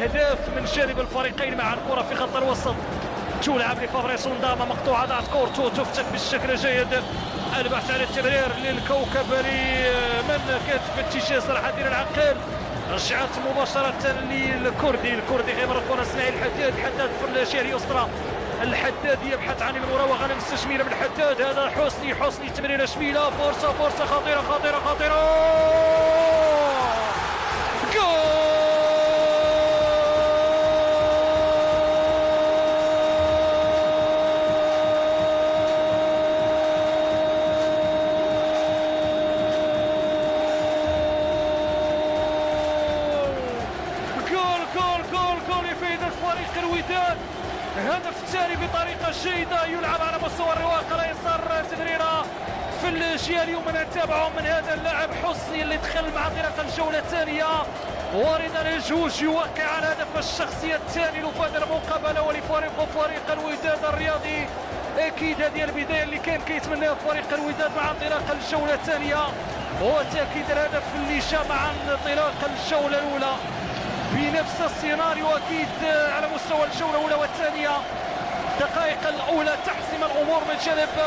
أهداف من جانب الفريقين مع الكرة في خط الوسط. تلعب لفابريس نداما مقطوعة ضاعت كورتو تفتك بالشكل جيد. البحث عن التمرير للكوكبري من كتف اتجاه صلاح الدين العقيل. رجعت مباشرة للكردي غير الكرة اسماعيل الحداد. الحداد في الجهة اليسرى. الحداد يبحث عن المراوغة المستشملة من الحداد. هذا حسني تمريرة شميلة. فرصة خطيرة جول. فريق الوداد هدف الثاني بطريقة جيدة يلعب على مستوى الرواق على يسار تمريرة في الجهة اليمنى. نتابعه من هذا اللاعب حسني اللي دخل مع انطلاق الجولة الثانية واردا الجوج يوقع على هدف الشخصية الثاني لفادر المقابلة فريق الوداد الرياضي. اكيد هذه البداية اللي كان كيتمناها فريق الوداد مع انطلاق الجولة الثانية هو تأكيد الهدف اللي جاء مع انطلاق الجولة الأولى بنفس السيناريو. اكيد على مستوى الجوله الاولى والثانيه الدقائق الاولى تحسم الامور من جانب